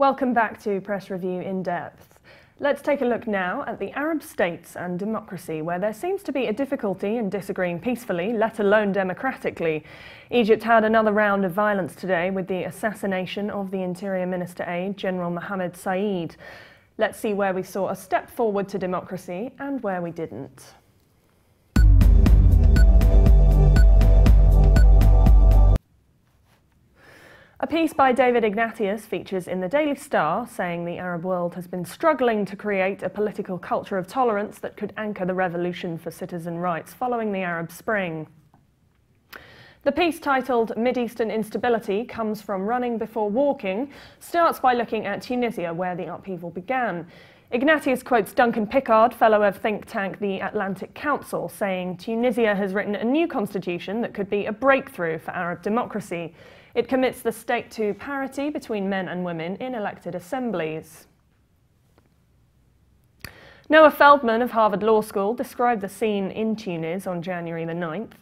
Welcome back to Press Review In Depth. Let's take a look now at the Arab states and democracy, where there seems to be a difficulty in disagreeing peacefully, let alone democratically. Egypt had another round of violence today with the assassination of the Interior Minister aide, General Mohammed Saeed. Let's see where we saw a step forward to democracy and where we didn't. A piece by David Ignatius features in the Daily Star, saying the Arab world has been struggling to create a political culture of tolerance that could anchor the revolution for citizen rights following the Arab Spring. The piece, titled Mid-Eastern Instability Comes from Running Before Walking, starts by looking at Tunisia, where the upheaval began. Ignatius quotes Duncan Pickard, fellow of think tank the Atlantic Council, saying Tunisia has written a new constitution that could be a breakthrough for Arab democracy. It commits the state to parity between men and women in elected assemblies. Noah Feldman of Harvard Law School described the scene in Tunis on January the 9th.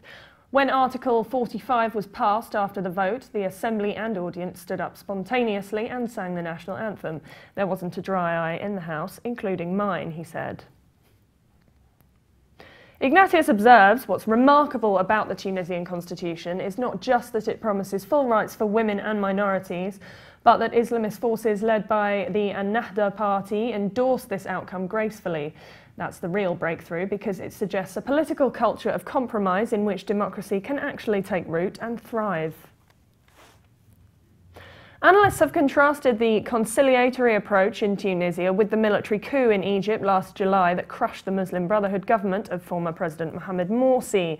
When Article 45 was passed after the vote, the assembly and audience stood up spontaneously and sang the national anthem. There wasn't a dry eye in the House, including mine, he said. Ignatius observes what's remarkable about the Tunisian constitution is not just that it promises full rights for women and minorities, but that Islamist forces led by the Ennahda party endorsed this outcome gracefully. That's the real breakthrough, because it suggests a political culture of compromise in which democracy can actually take root and thrive. Analysts have contrasted the conciliatory approach in Tunisia with the military coup in Egypt last July that crushed the Muslim Brotherhood government of former President Mohamed Morsi.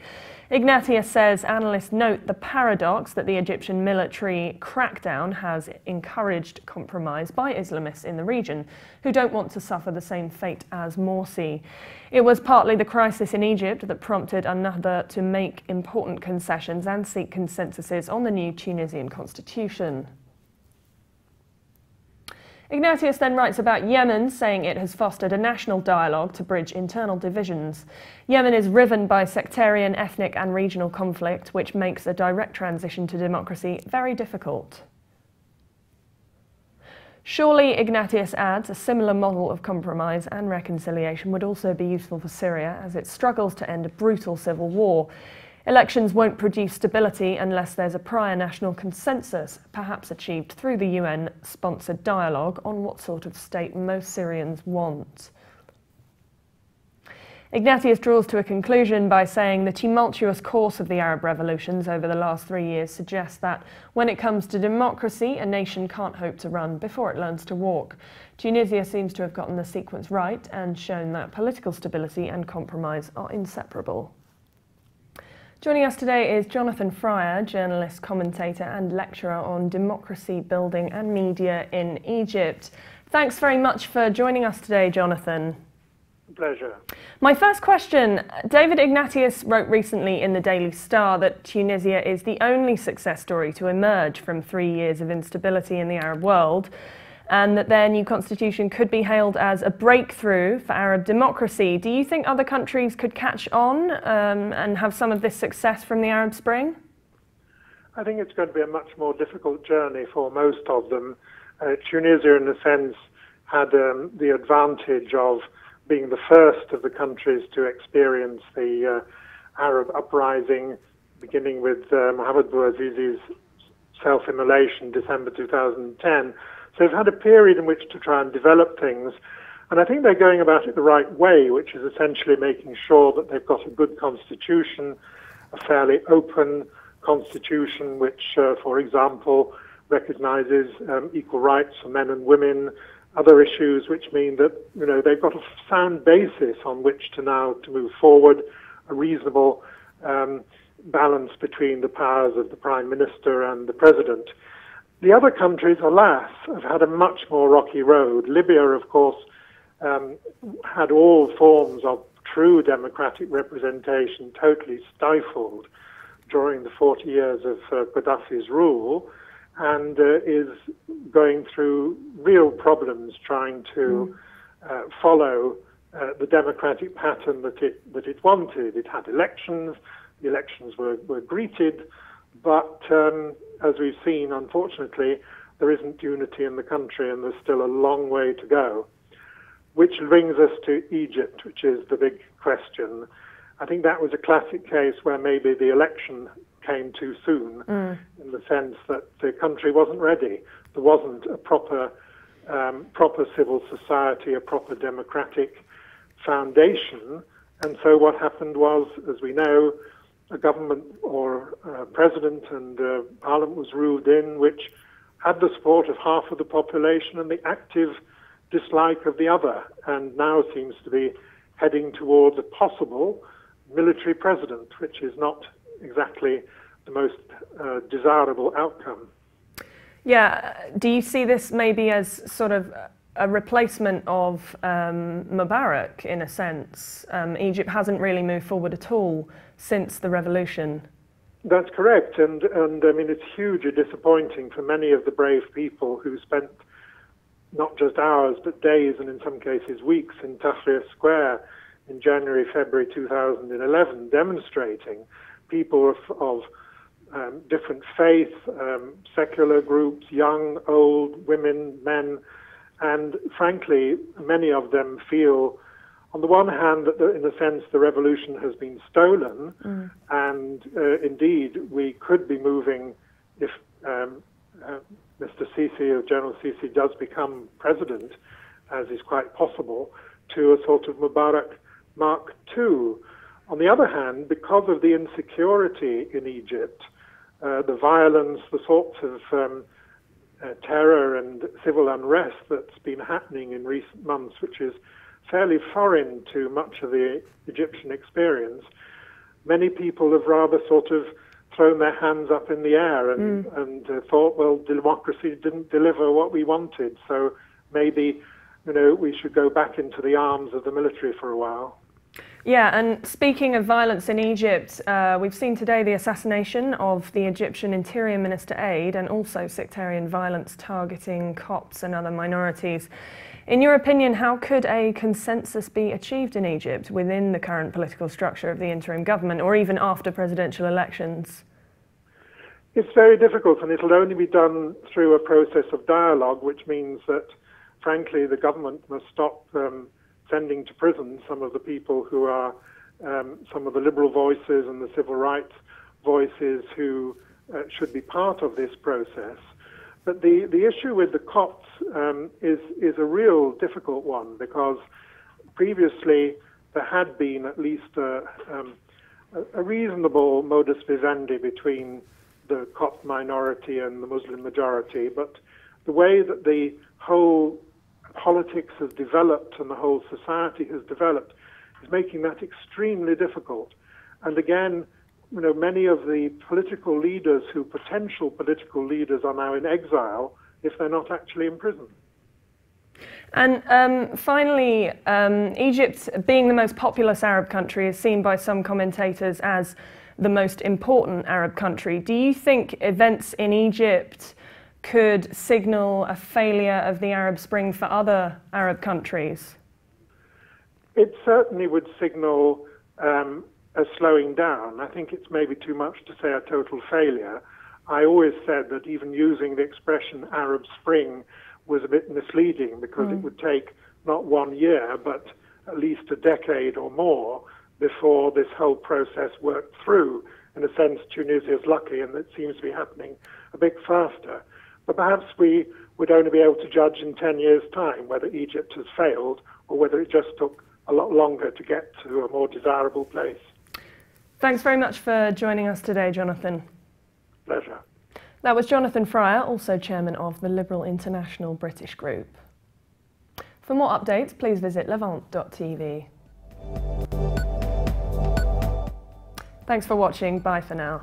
Ignatius says analysts note the paradox that the Egyptian military crackdown has encouraged compromise by Islamists in the region, who don't want to suffer the same fate as Morsi. It was partly the crisis in Egypt that prompted Ennahda to make important concessions and seek consensuses on the new Tunisian constitution. Ignatius then writes about Yemen, saying it has fostered a national dialogue to bridge internal divisions. Yemen is riven by sectarian, ethnic and regional conflict, which makes a direct transition to democracy very difficult. Surely, Ignatius adds, a similar model of compromise and reconciliation would also be useful for Syria as it struggles to end a brutal civil war. Elections won't produce stability unless there's a prior national consensus, perhaps achieved through the UN-sponsored dialogue on what sort of state most Syrians want. Ignatius draws to a conclusion by saying the tumultuous course of the Arab revolutions over the last 3 years suggests that when it comes to democracy, a nation can't hope to run before it learns to walk. Tunisia seems to have gotten the sequence right and shown that political stability and compromise are inseparable. Joining us today is Jonathan Fryer, journalist, commentator and lecturer on democracy building and media in Egypt. Thanks very much for joining us today, Jonathan. Pleasure. My first question, David Ignatius wrote recently in the Daily Star that Tunisia is the only success story to emerge from 3 years of instability in the Arab world, and that their new constitution could be hailed as a breakthrough for Arab democracy. Do you think other countries could catch on and have some of this success from the Arab Spring? I think it's going to be a much more difficult journey for most of them. Tunisia, in a sense, had the advantage of being the first of the countries to experience the Arab uprising, beginning with Mohamed Bouazizi's self-immolation, December 2010. So they've had a period in which to try and develop things, and I think they're going about it the right way, which is essentially making sure that they've got a good constitution, a fairly open constitution, which, for example, recognizes equal rights for men and women, other issues which mean that, you know, they've got a sound basis on which to now to move forward, a reasonable balance between the powers of the Prime Minister and the President. The other countries, alas, have had a much more rocky road. Libya, of course, had all forms of true democratic representation totally stifled during the 40 years of Gaddafi's rule, and is going through real problems trying to follow the democratic pattern that it wanted. It had elections, the elections were greeted, but as we've seen, unfortunately, there isn't unity in the country and there's still a long way to go. Which brings us to Egypt, which is the big question. I think that was a classic case where maybe the election came too soon, in the sense that the country wasn't ready. There wasn't a proper civil society, a proper democratic foundation. And so what happened was, as we know, a government or president and parliament was ruled in, which had the support of half of the population and the active dislike of the other, and now seems to be heading towards a possible military president, which is not exactly the most desirable outcome. Yeah, do you see this maybe as sort of a replacement of Mubarak in a sense? Egypt hasn't really moved forward at all since the revolution. That's correct, and I mean it's hugely disappointing for many of the brave people who spent not just hours but days and in some cases weeks in Tahrir Square in January, February 2011 demonstrating. People of different faiths, secular groups, young, old, women, men, and frankly many of them feel on the one hand that in a sense the revolution has been stolen, and indeed we could be moving, if Mr. Sisi, or General Sisi, does become president, as is quite possible, to a sort of Mubarak Mark II. On the other hand, because of the insecurity in Egypt, the violence, the sorts of terror and civil unrest that's been happening in recent months, which is fairly foreign to much of the Egyptian experience, many people have rather sort of thrown their hands up in the air and thought, well, democracy didn't deliver what we wanted, so maybe, you know, we should go back into the arms of the military for a while. Yeah, and speaking of violence in Egypt, we've seen today the assassination of the Egyptian Interior Minister aide and also sectarian violence targeting Copts and other minorities. In your opinion, how could a consensus be achieved in Egypt within the current political structure of the interim government, or even after presidential elections? It's very difficult, and it'll only be done through a process of dialogue, which means that, frankly, the government must stop sending to prison some of the people who are some of the liberal voices and the civil rights voices who should be part of this process. But the issue with the Copts is a real difficult one, because previously there had been at least a reasonable modus vivendi between the Copt minority and the Muslim majority, but the way that the whole politics has developed and the whole society has developed is making that extremely difficult. And again, you know, many of the political leaders potential political leaders are now in exile if they're not actually in prison. And finally, Egypt, being the most populous Arab country, is seen by some commentators as the most important Arab country. Do you think events in Egypt could signal a failure of the Arab Spring for other Arab countries? It certainly would signal a slowing down. I think it's maybe too much to say a total failure. I always said that even using the expression Arab Spring was a bit misleading, because it would take not 1 year, but at least a decade or more before this whole process worked through. In a sense, Tunisia is lucky, and it seems to be happening a bit faster. But perhaps we would only be able to judge in 10 years' time whether Egypt has failed or whether it just took a lot longer to get to a more desirable place. Thanks very much for joining us today, Jonathan. Pleasure. That was Jonathan Fryer, also chairman of the Liberal International British Group. For more updates, please visit levant.tv. Thanks for watching. Bye for now.